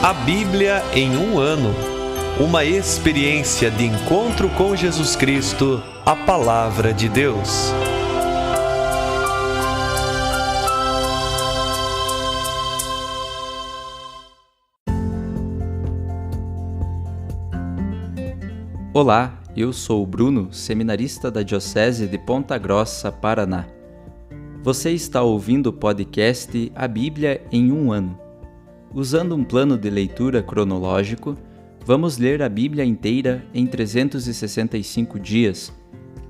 A Bíblia em um ano. Uma experiência de encontro com Jesus Cristo, a Palavra de Deus. Olá, eu sou o Bruno, seminarista da Diocese de Ponta Grossa, Paraná. Você está ouvindo o podcast A Bíblia em um ano. Usando um plano de leitura cronológico, vamos ler a Bíblia inteira em 365 dias,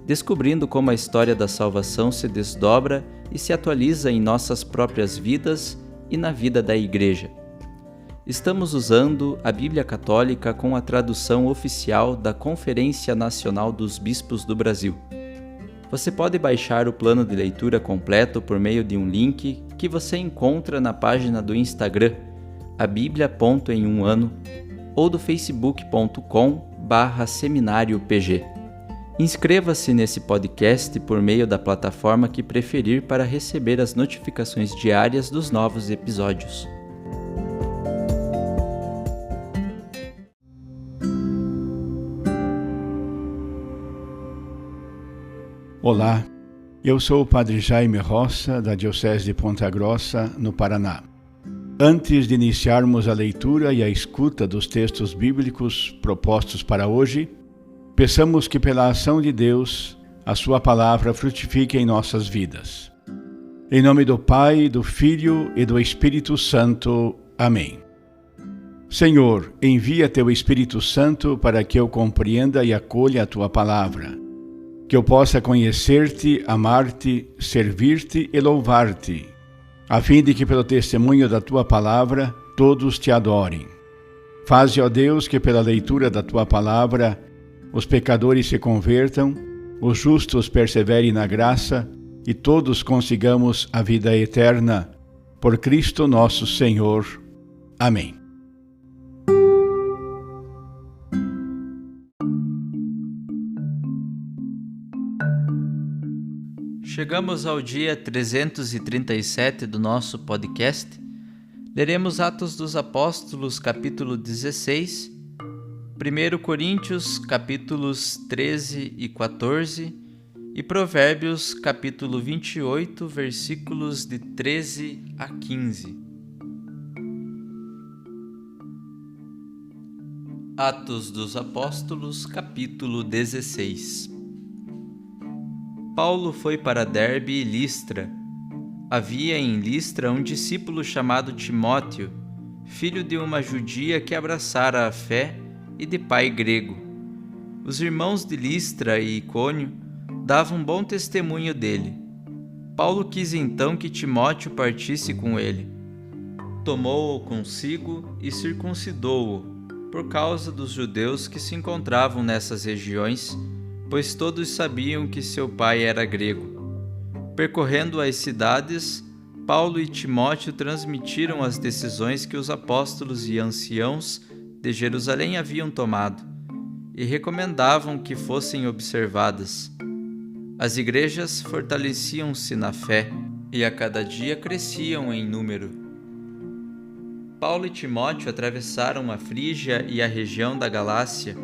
descobrindo como a história da salvação se desdobra e se atualiza em nossas próprias vidas e na vida da Igreja. Estamos usando a Bíblia Católica com a tradução oficial da Conferência Nacional dos Bispos do Brasil. Você pode baixar o plano de leitura completo por meio de um link que você encontra na página do Instagram, abiblia.emuano, ou do facebook.com/seminariopg. Inscreva-se nesse podcast por meio da plataforma que preferir para receber as notificações diárias dos novos episódios. Olá, eu sou o Padre Jaime Roça, da Diocese de Ponta Grossa, no Paraná. Antes de iniciarmos a leitura e a escuta dos textos bíblicos propostos para hoje, peçamos que pela ação de Deus, a sua palavra frutifique em nossas vidas. Em nome do Pai, do Filho e do Espírito Santo. Amém. Senhor, envia teu Espírito Santo para que eu compreenda e acolha a tua palavra, que eu possa conhecer-te, amar-te, servir-te e louvar-te, a fim de que pelo testemunho da tua palavra todos te adorem. Faze, ó Deus, que pela leitura da tua palavra os pecadores se convertam, os justos perseverem na graça e todos consigamos a vida eterna. Por Cristo nosso Senhor. Amém. Chegamos ao dia 337 do nosso podcast. Leremos Atos dos Apóstolos, capítulo 16, 1 Coríntios, capítulos 13 e 14, e Provérbios, capítulo 28, versículos de 13 a 15. Atos dos Apóstolos, capítulo 16. Paulo foi para Derbe e Listra. Havia em Listra um discípulo chamado Timóteo, filho de uma judia que abraçara a fé e de pai grego. Os irmãos de Listra e Icônio davam bom testemunho dele. Paulo quis então que Timóteo partisse com ele. Tomou-o consigo e circuncidou-o, por causa dos judeus que se encontravam nessas regiões, pois todos sabiam que seu pai era grego. Percorrendo as cidades, Paulo e Timóteo transmitiram as decisões que os apóstolos e anciãos de Jerusalém haviam tomado, e recomendavam que fossem observadas. As igrejas fortaleciam-se na fé, e a cada dia cresciam em número. Paulo e Timóteo atravessaram a Frígia e a região da Galácia,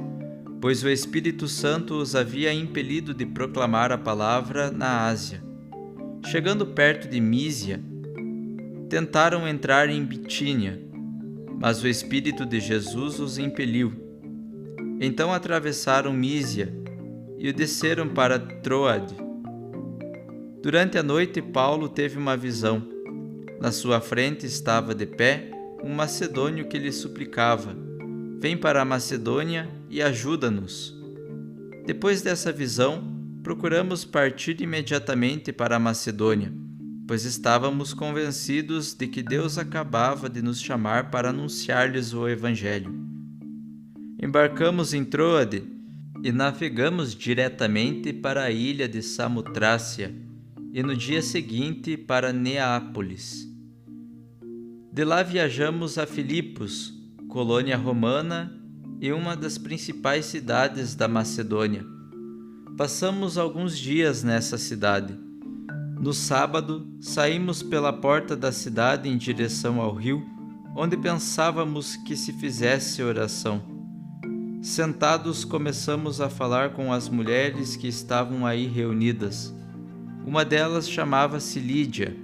pois o Espírito Santo os havia impelido de proclamar a palavra na Ásia. Chegando perto de Mísia, tentaram entrar em Bitínia, mas o Espírito de Jesus os impeliu. Então atravessaram Mísia e desceram para Troade. Durante a noite, Paulo teve uma visão. Na sua frente estava de pé um macedônio que lhe suplicava: "Vem para a Macedônia e ajuda-nos." Depois dessa visão, procuramos partir imediatamente para a Macedônia, pois estávamos convencidos de que Deus acabava de nos chamar para anunciar-lhes o Evangelho. Embarcamos em Troade e navegamos diretamente para a ilha de Samotrácia e no dia seguinte para Neápolis. De lá viajamos a Filipos, colônia romana e uma das principais cidades da Macedônia. Passamos alguns dias nessa cidade. No sábado, saímos pela porta da cidade em direção ao rio, onde pensávamos que se fizesse oração. Sentados, começamos a falar com as mulheres que estavam aí reunidas. Uma delas chamava-se Lídia.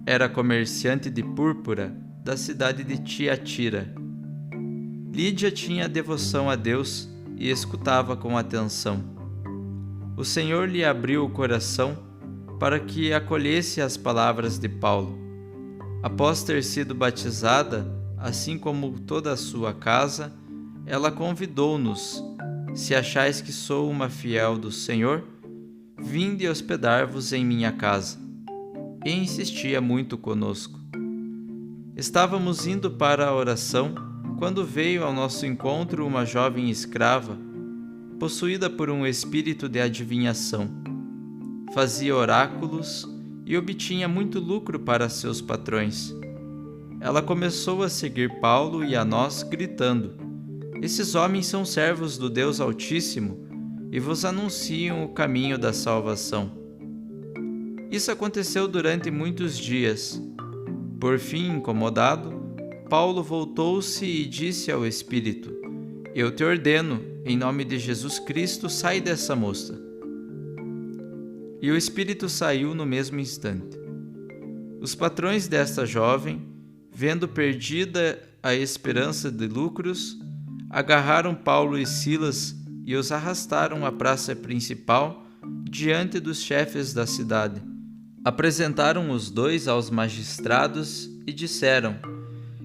Era comerciante de púrpura da cidade de Tiatira. Lídia tinha devoção a Deus e escutava com atenção. O Senhor lhe abriu o coração para que acolhesse as palavras de Paulo. Após ter sido batizada, assim como toda a sua casa, ela convidou-nos: se achais que sou uma fiel do Senhor, vinde hospedar-vos em minha casa. E insistia muito conosco. Estávamos indo para a oração quando veio ao nosso encontro uma jovem escrava, possuída por um espírito de adivinhação. Fazia oráculos e obtinha muito lucro para seus patrões. Ela começou a seguir Paulo e a nós, gritando: "Esses homens são servos do Deus Altíssimo e vos anunciam o caminho da salvação." Isso aconteceu durante muitos dias. Por fim, incomodado, Paulo voltou-se e disse ao espírito: "Eu te ordeno, em nome de Jesus Cristo, sai dessa moça." E o espírito saiu no mesmo instante. Os patrões desta jovem, vendo perdida a esperança de lucros, agarraram Paulo e Silas e os arrastaram à praça principal diante dos chefes da cidade. Apresentaram os dois aos magistrados e disseram: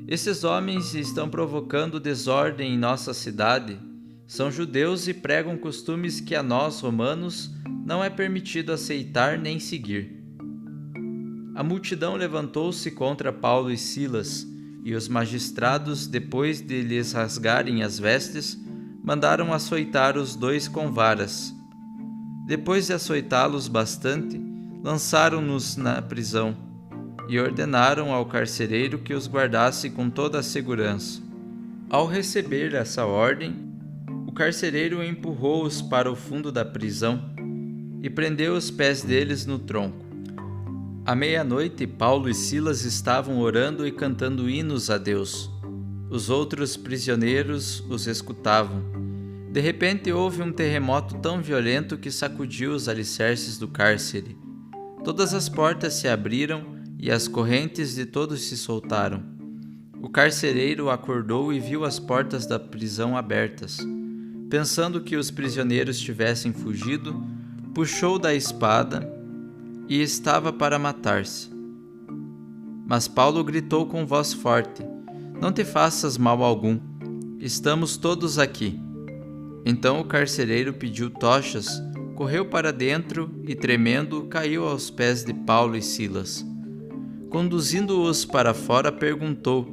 "Esses homens estão provocando desordem em nossa cidade. São judeus e pregam costumes que a nós, romanos, não é permitido aceitar nem seguir." A multidão levantou-se contra Paulo e Silas, e os magistrados, depois de lhes rasgarem as vestes, mandaram açoitar os dois com varas. Depois de açoitá-los bastante, lançaram-nos na prisão e ordenaram ao carcereiro que os guardasse com toda a segurança. Ao receber essa ordem, o carcereiro empurrou-os para o fundo da prisão e prendeu os pés deles no tronco. À meia-noite, Paulo e Silas estavam orando e cantando hinos a Deus. Os outros prisioneiros os escutavam. De repente houve um terremoto tão violento que sacudiu os alicerces do cárcere. Todas as portas se abriram e as correntes de todos se soltaram. O carcereiro acordou e viu as portas da prisão abertas. Pensando que os prisioneiros tivessem fugido, puxou da espada e estava para matar-se. Mas Paulo gritou com voz forte: "Não te faças mal algum, estamos todos aqui." Então o carcereiro pediu tochas, correu para dentro e, tremendo, caiu aos pés de Paulo e Silas. Conduzindo-os para fora, perguntou: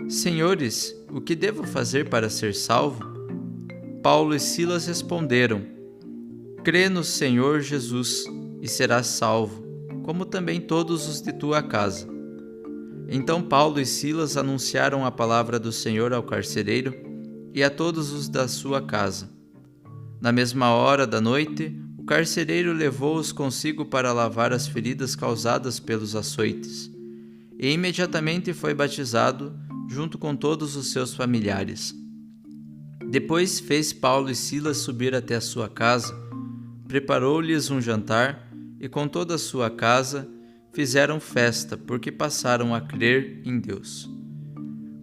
"Senhores, o que devo fazer para ser salvo?" Paulo e Silas responderam: "Crê no Senhor Jesus e serás salvo, como também todos os de tua casa." Então Paulo e Silas anunciaram a palavra do Senhor ao carcereiro e a todos os da sua casa. Na mesma hora da noite, o carcereiro levou-os consigo para lavar as feridas causadas pelos açoites, e imediatamente foi batizado, junto com todos os seus familiares. Depois fez Paulo e Silas subir até a sua casa, preparou-lhes um jantar e, com toda a sua casa, fizeram festa, porque passaram a crer em Deus.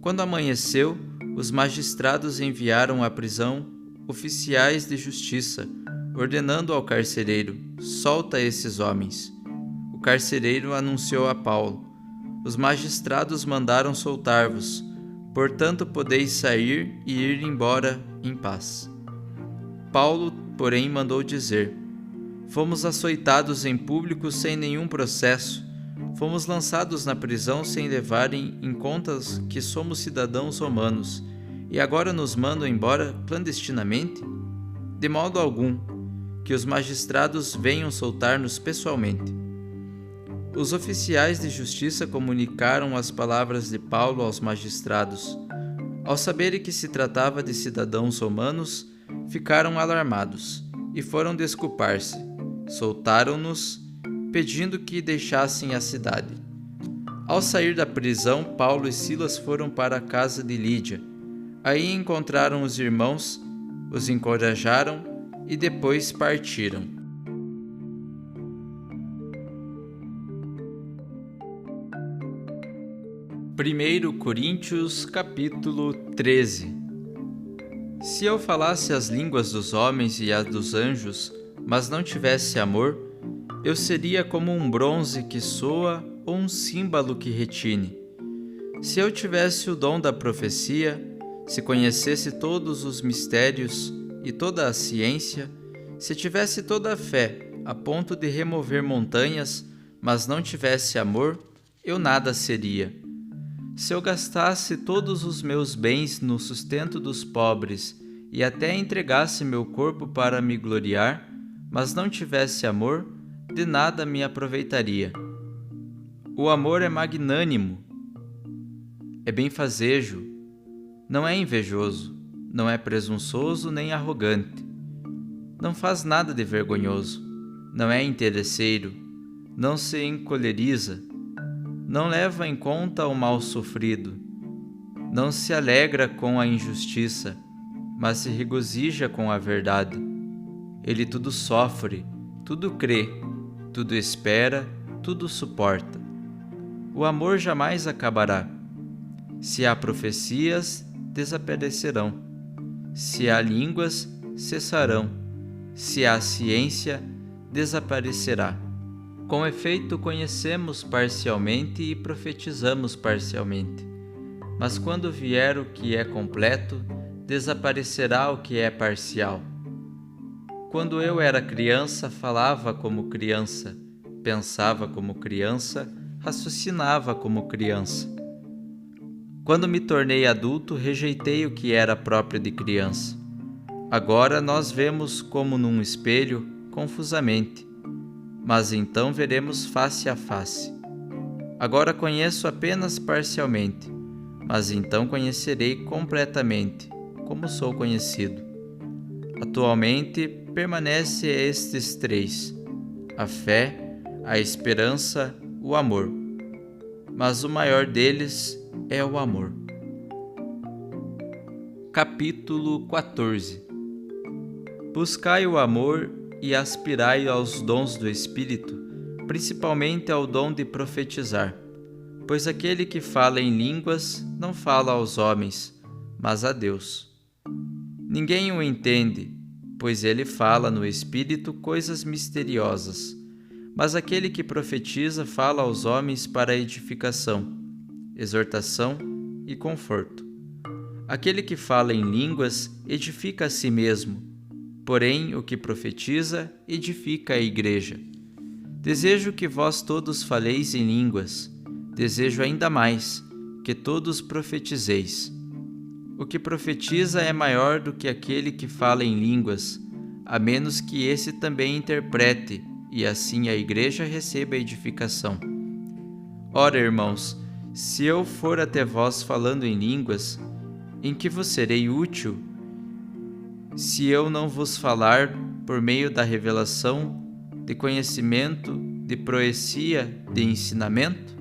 Quando amanheceu, os magistrados enviaram à prisão oficiais de justiça, ordenando ao carcereiro: "Solta esses homens." O carcereiro anunciou a Paulo: "Os magistrados mandaram soltar-vos, portanto podeis sair e ir embora em paz." Paulo, porém, mandou dizer: "Fomos açoitados em público sem nenhum processo. Fomos lançados na prisão sem levarem em conta que somos cidadãos romanos, e agora nos mandam embora clandestinamente? De modo algum, que os magistrados venham soltar-nos pessoalmente." Os oficiais de justiça comunicaram as palavras de Paulo aos magistrados. Ao saberem que se tratava de cidadãos romanos, ficaram alarmados e foram desculpar-se. Soltaram-nos, pedindo que deixassem a cidade. Ao sair da prisão, Paulo e Silas foram para a casa de Lídia. Aí encontraram os irmãos, os encorajaram e depois partiram. Primeiro Coríntios, capítulo 13. Se eu falasse as línguas dos homens e as dos anjos, mas não tivesse amor, eu seria como um bronze que soa ou um símbolo que retine. Se eu tivesse o dom da profecia, se conhecesse todos os mistérios e toda a ciência, se tivesse toda a fé a ponto de remover montanhas, mas não tivesse amor, eu nada seria. Se eu gastasse todos os meus bens no sustento dos pobres e até entregasse meu corpo para me gloriar, mas não tivesse amor, de nada me aproveitaria. O amor é magnânimo, é benfazejo, não é invejoso, não é presunçoso nem arrogante, não faz nada de vergonhoso, não é interesseiro, não se encoleriza, não leva em conta o mal sofrido, não se alegra com a injustiça, mas se regozija com a verdade. Ele tudo sofre, tudo crê, tudo espera, tudo suporta. O amor jamais acabará. Se há profecias, desaparecerão. Se há línguas, cessarão. Se há ciência, desaparecerá. Com efeito, conhecemos parcialmente e profetizamos parcialmente. Mas quando vier o que é completo, desaparecerá o que é parcial. Quando eu era criança, falava como criança, pensava como criança, raciocinava como criança. Quando me tornei adulto, rejeitei o que era próprio de criança. Agora nós vemos como num espelho, confusamente, mas então veremos face a face. Agora conheço apenas parcialmente, mas então conhecerei completamente, como sou conhecido. Atualmente permanecem estes três: a fé, a esperança, o amor. Mas o maior deles é o amor. Capítulo 14. Buscai o amor e aspirai aos dons do Espírito, principalmente ao dom de profetizar, pois aquele que fala em línguas não fala aos homens, mas a Deus. Ninguém o entende, pois ele fala no Espírito coisas misteriosas, mas aquele que profetiza fala aos homens para edificação, exortação e conforto. Aquele que fala em línguas edifica a si mesmo, porém o que profetiza edifica a igreja. Desejo que vós todos faleis em línguas, desejo ainda mais que todos profetizeis. O que profetiza é maior do que aquele que fala em línguas, a menos que esse também interprete, e assim a igreja receba edificação. Ora, irmãos, se eu for até vós falando em línguas, em que vos serei útil, se eu não vos falar por meio da revelação, de conhecimento, de proecia, de ensinamento?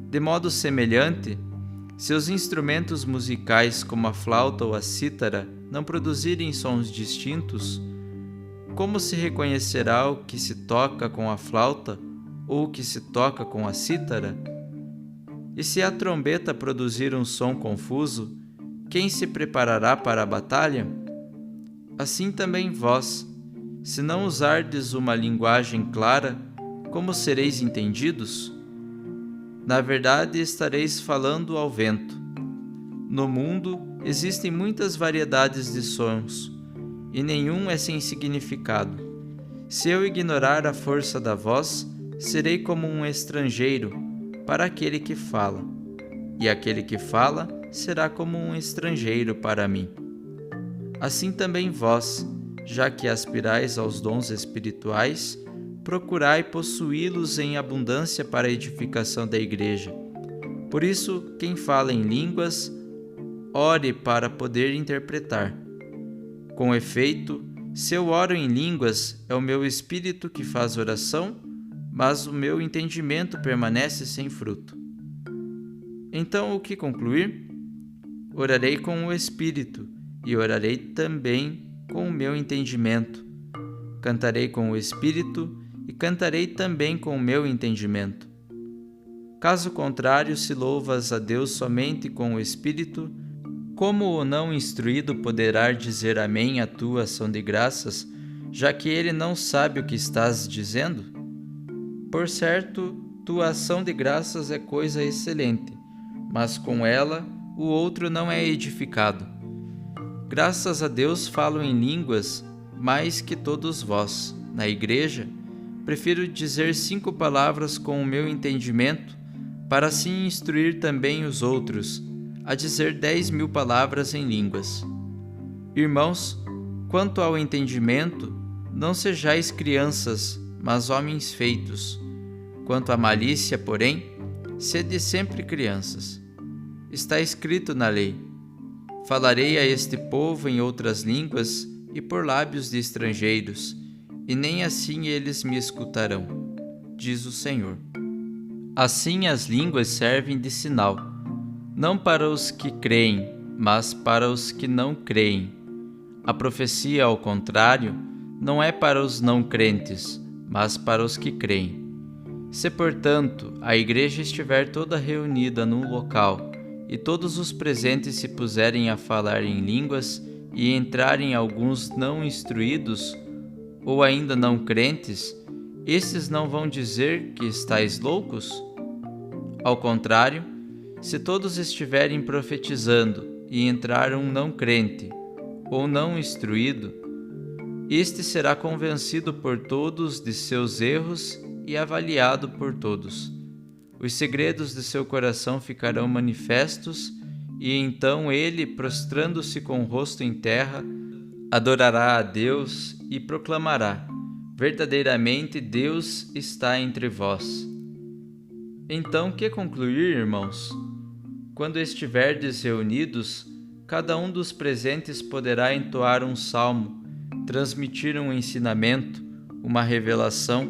De modo semelhante, se os instrumentos musicais como a flauta ou a cítara não produzirem sons distintos, como se reconhecerá o que se toca com a flauta ou o que se toca com a cítara? E se a trombeta produzir um som confuso, quem se preparará para a batalha? Assim também vós, se não usardes uma linguagem clara, como sereis entendidos? Na verdade, estareis falando ao vento. No mundo existem muitas variedades de sons, e nenhum é sem significado. Se eu ignorar a força da voz, serei como um estrangeiro para aquele que fala, e aquele que fala será como um estrangeiro para mim. Assim também vós, já que aspirais aos dons espirituais, procurai possuí-los em abundância para a edificação da igreja. Por isso, quem fala em línguas, ore para poder interpretar. Com efeito, se eu oro em línguas, é o meu espírito que faz oração, mas o meu entendimento permanece sem fruto. Então, o que concluir? Orarei com o Espírito e orarei também com o meu entendimento. Cantarei com o Espírito e cantarei também com o meu entendimento. Caso contrário, se louvas a Deus somente com o Espírito, como o não instruído poderá dizer amém à tua ação de graças, já que ele não sabe o que estás dizendo? Por certo, tua ação de graças é coisa excelente, mas com ela o outro não é edificado. Graças a Deus falo em línguas mais que todos vós. Na igreja, prefiro dizer 5 palavras com o meu entendimento, para assim instruir também os outros, a dizer 10.000 palavras em línguas. Irmãos, quanto ao entendimento, não sejais crianças, mas homens feitos. Quanto à malícia, porém, sede sempre crianças. Está escrito na lei: falarei a este povo em outras línguas e por lábios de estrangeiros, e nem assim eles me escutarão, diz o Senhor. Assim as línguas servem de sinal, não para os que creem, mas para os que não creem. A profecia, ao contrário, não é para os não crentes, mas para os que creem. Se, portanto, a igreja estiver toda reunida num local, e todos os presentes se puserem a falar em línguas, e entrarem alguns não instruídos, ou ainda não crentes, estes não vão dizer que estáis loucos? Ao contrário, se todos estiverem profetizando, e entrar um não crente, ou não instruído, este será convencido por todos de seus erros e avaliado por todos. Os segredos de seu coração ficarão manifestos, e então ele, prostrando-se com o rosto em terra, adorará a Deus e proclamará: verdadeiramente Deus está entre vós. Então, que concluir, irmãos? Quando estiverdes reunidos, cada um dos presentes poderá entoar um salmo, transmitir um ensinamento, uma revelação,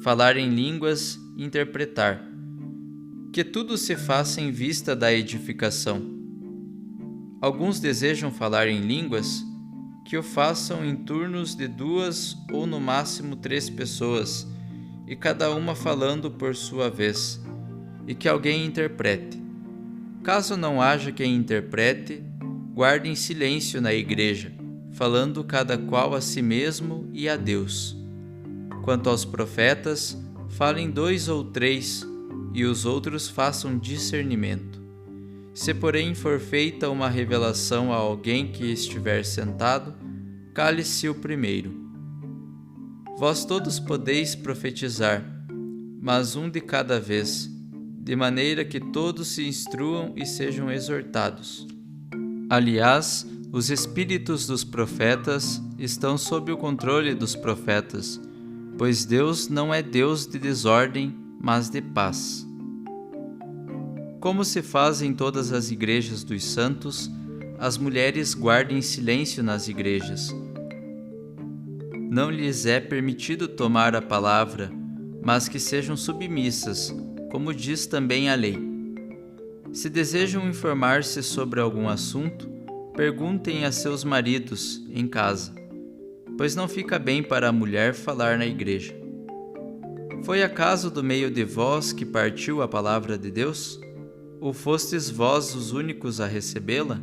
falar em línguas e interpretar. Que tudo se faça em vista da edificação. Alguns desejam falar em línguas, que o façam em turnos de 2 ou no máximo 3 pessoas, e cada uma falando por sua vez, e que alguém interprete. Caso não haja quem interprete, guardem silêncio na igreja, falando cada qual a si mesmo e a Deus. Quanto aos profetas, falem 2 ou 3, e os outros façam discernimento. Se, porém, for feita uma revelação a alguém que estiver sentado, cale-se o primeiro. Vós todos podeis profetizar, mas um de cada vez, de maneira que todos se instruam e sejam exortados. Aliás, os espíritos dos profetas estão sob o controle dos profetas, pois Deus não é Deus de desordem, mas de paz. Como se faz em todas as igrejas dos santos, as mulheres guardem silêncio nas igrejas. Não lhes é permitido tomar a palavra, mas que sejam submissas, como diz também a lei. Se desejam informar-se sobre algum assunto, perguntem a seus maridos em casa, pois não fica bem para a mulher falar na igreja. Foi acaso do meio de vós que partiu a palavra de Deus? Ou fostes vós os únicos a recebê-la?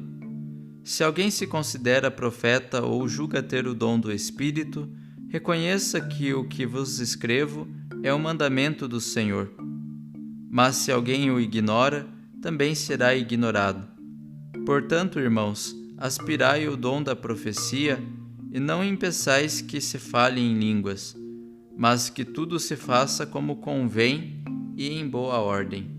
Se alguém se considera profeta ou julga ter o dom do Espírito, reconheça que o que vos escrevo é o mandamento do Senhor. Mas se alguém o ignora, também será ignorado. Portanto, irmãos, aspirai o dom da profecia e não impeçais que se fale em línguas, mas que tudo se faça como convém e em boa ordem.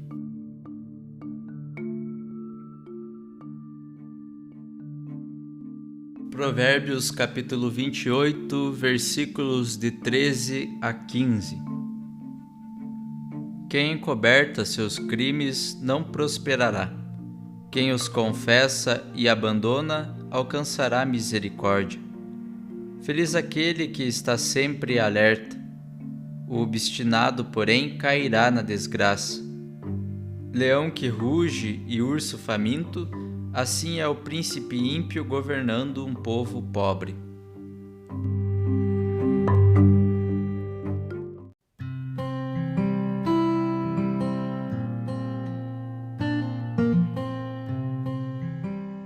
Provérbios capítulo 28, versículos de 13 a 15. Quem encoberta seus crimes não prosperará. Quem os confessa e abandona alcançará misericórdia. Feliz aquele que está sempre alerta. O obstinado, porém, cairá na desgraça. Leão que ruge e urso faminto, assim é o príncipe ímpio governando um povo pobre.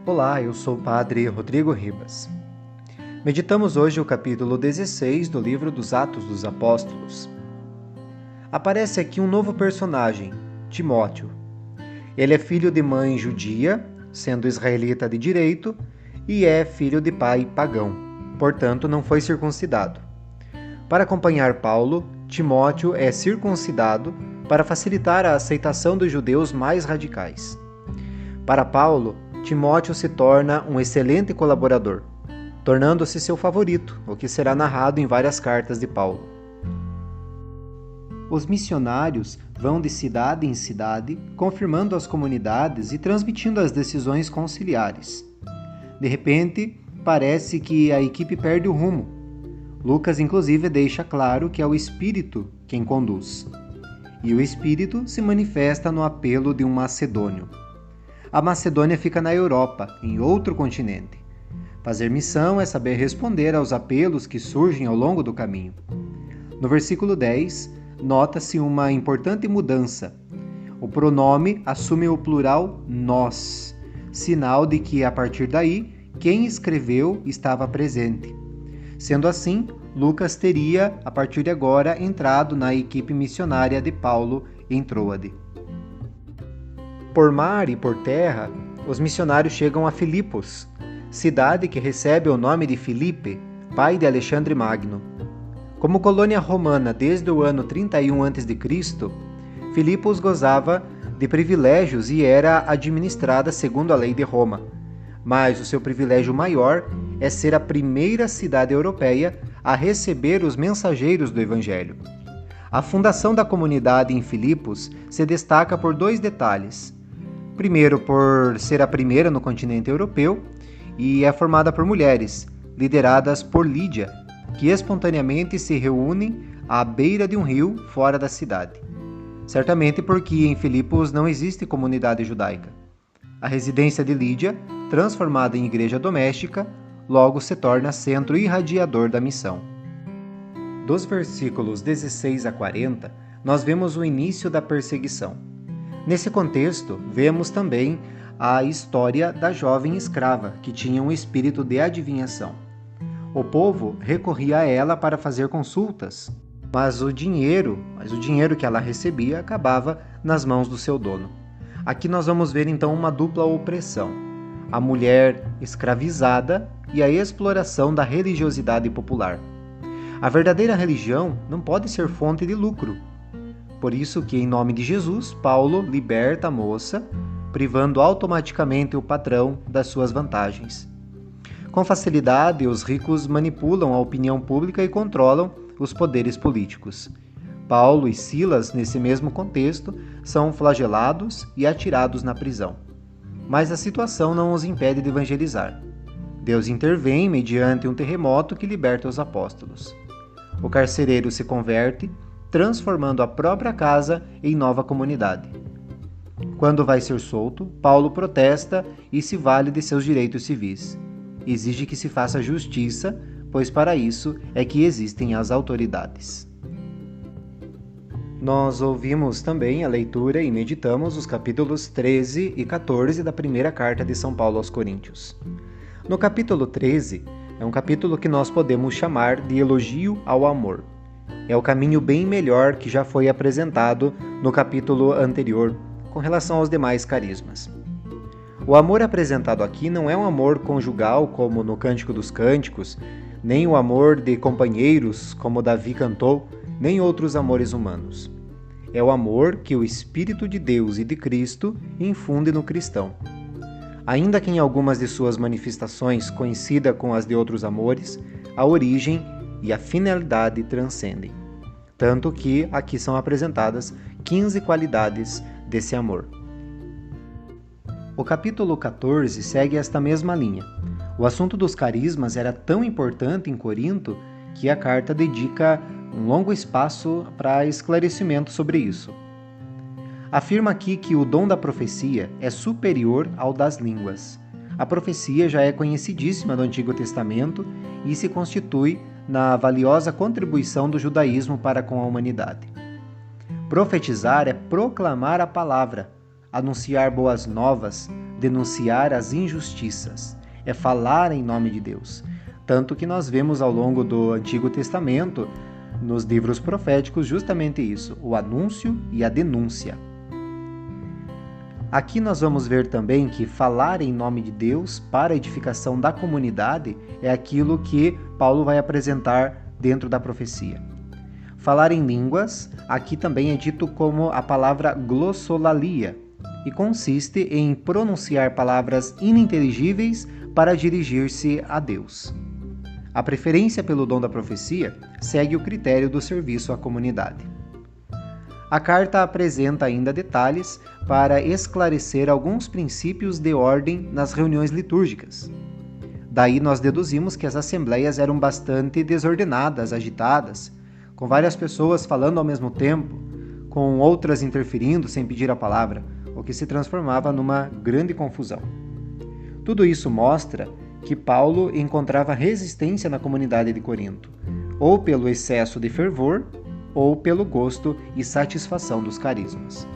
Olá, eu sou o Padre Rodrigo Ribas. Meditamos hoje o capítulo 16 do livro dos Atos dos Apóstolos. Aparece aqui um novo personagem, Timóteo. Ele é filho de mãe judia, sendo israelita de direito, e é filho de pai pagão, portanto não foi circuncidado. Para acompanhar Paulo, Timóteo é circuncidado para facilitar a aceitação dos judeus mais radicais. Para Paulo, Timóteo se torna um excelente colaborador, tornando-se seu favorito, o que será narrado em várias cartas de Paulo. Os missionários vão de cidade em cidade, confirmando as comunidades e transmitindo as decisões conciliares. De repente, parece que a equipe perde o rumo. Lucas, inclusive, deixa claro que é o Espírito quem conduz. E o Espírito se manifesta no apelo de um macedônio. A Macedônia fica na Europa, em outro continente. Fazer missão é saber responder aos apelos que surgem ao longo do caminho. No versículo 10, nota-se uma importante mudança. O pronome assume o plural nós, sinal de que, a partir daí, quem escreveu estava presente. Sendo assim, Lucas teria, a partir de agora, entrado na equipe missionária de Paulo em Troade. Por mar e por terra, os missionários chegam a Filipos, cidade que recebe o nome de Filipe, pai de Alexandre Magno. Como colônia romana desde o ano 31 a.C., Filipos gozava de privilégios e era administrada segundo a lei de Roma. Mas o seu privilégio maior é ser a primeira cidade europeia a receber os mensageiros do Evangelho. A fundação da comunidade em Filipos se destaca por dois detalhes. Primeiro, por ser a primeira no continente europeu, e é formada por mulheres, lideradas por Lídia, que espontaneamente se reúnem à beira de um rio fora da cidade. Certamente porque em Filipos não existe comunidade judaica. A residência de Lídia, transformada em igreja doméstica, logo se torna centro irradiador da missão. Dos versículos 16 a 40, nós vemos o início da perseguição. Nesse contexto, vemos também a história da jovem escrava, que tinha um espírito de adivinhação. O povo recorria a ela para fazer consultas, mas o dinheiro que ela recebia acabava nas mãos do seu dono. Aqui nós vamos ver então uma dupla opressão: a mulher escravizada e a exploração da religiosidade popular. A verdadeira religião não pode ser fonte de lucro. Por isso que, em nome de Jesus, Paulo liberta a moça, privando automaticamente o patrão das suas vantagens. Com facilidade, os ricos manipulam a opinião pública e controlam os poderes políticos. Paulo e Silas, nesse mesmo contexto, são flagelados e atirados na prisão. Mas a situação não os impede de evangelizar. Deus intervém mediante um terremoto que liberta os apóstolos. O carcereiro se converte, transformando a própria casa em nova comunidade. Quando vai ser solto, Paulo protesta e se vale de seus direitos civis. Exige que se faça justiça, pois para isso é que existem as autoridades. Nós ouvimos também a leitura e meditamos os capítulos 13 e 14 da primeira carta de São Paulo aos Coríntios. No capítulo 13, é um capítulo que nós podemos chamar de elogio ao amor. É o caminho bem melhor que já foi apresentado no capítulo anterior, com relação aos demais carismas. O amor apresentado aqui não é um amor conjugal, como no Cântico dos Cânticos, nem o amor de companheiros, como Davi cantou, nem outros amores humanos. É o amor que o Espírito de Deus e de Cristo infunde no cristão. Ainda que em algumas de suas manifestações coincida com as de outros amores, a origem e a finalidade transcendem. Tanto que aqui são apresentadas 15 qualidades desse amor. O capítulo 14 segue esta mesma linha. O assunto dos carismas era tão importante em Corinto que a carta dedica um longo espaço para esclarecimento sobre isso. Afirma aqui que o dom da profecia é superior ao das línguas. A profecia já é conhecidíssima do Antigo Testamento e se constitui na valiosa contribuição do judaísmo para com a humanidade. Profetizar é proclamar a palavra, anunciar boas novas, denunciar as injustiças, é falar em nome de Deus. Tanto que nós vemos ao longo do Antigo Testamento, nos livros proféticos, justamente isso, o anúncio e a denúncia. Aqui nós vamos ver também que falar em nome de Deus para a edificação da comunidade é aquilo que Paulo vai apresentar dentro da profecia. Falar em línguas, aqui também é dito como a palavra glossolalia, e consiste em pronunciar palavras ininteligíveis para dirigir-se a Deus. A preferência pelo dom da profecia segue o critério do serviço à comunidade. A carta apresenta ainda detalhes para esclarecer alguns princípios de ordem nas reuniões litúrgicas. Daí nós deduzimos que as assembleias eram bastante desordenadas, agitadas, com várias pessoas falando ao mesmo tempo, com outras interferindo sem pedir a palavra, o que se transformava numa grande confusão. Tudo isso mostra que Paulo encontrava resistência na comunidade de Corinto, ou pelo excesso de fervor, ou pelo gosto e satisfação dos carismas.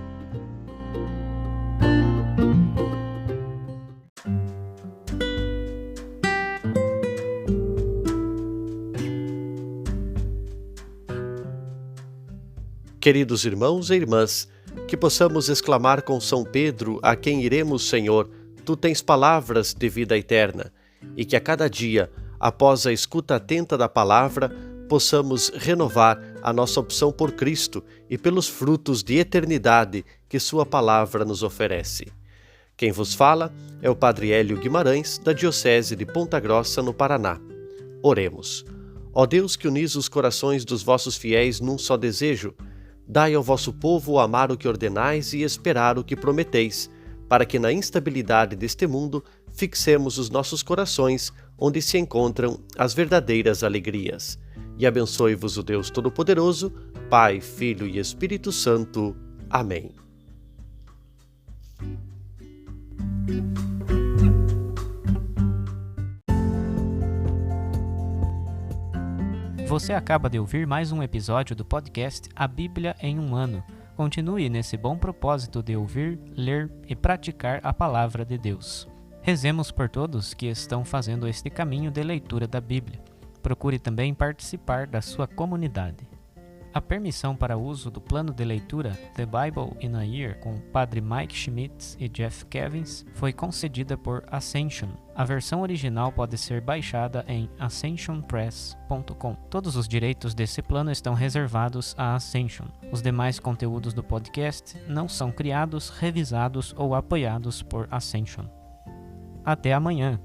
Queridos irmãos e irmãs, que possamos exclamar com São Pedro, a quem iremos, Senhor, Tu tens palavras de vida eterna, e que a cada dia, após a escuta atenta da palavra, possamos renovar a nossa opção por Cristo e pelos frutos de eternidade que Sua palavra nos oferece. Quem vos fala é o Padre Hélio Guimarães, da Diocese de Ponta Grossa, no Paraná. Oremos. Ó Deus, que unis os corações dos vossos fiéis num só desejo, dai ao vosso povo amar o que ordenais e esperar o que prometeis, para que na instabilidade deste mundo fixemos os nossos corações onde se encontram as verdadeiras alegrias. E abençoe-vos o Deus Todo-Poderoso, Pai, Filho e Espírito Santo. Amém. Você acaba de ouvir mais um episódio do podcast A Bíblia em um Ano. Continue nesse bom propósito de ouvir, ler e praticar a Palavra de Deus. Rezemos por todos que estão fazendo este caminho de leitura da Bíblia. Procure também participar da sua comunidade. A permissão para uso do plano de leitura The Bible in a Year com Padre Mike Schmitz e Jeff Kevins foi concedida por Ascension. A versão original pode ser baixada em ascensionpress.com. Todos os direitos desse plano estão reservados à Ascension. Os demais conteúdos do podcast não são criados, revisados ou apoiados por Ascension. Até amanhã!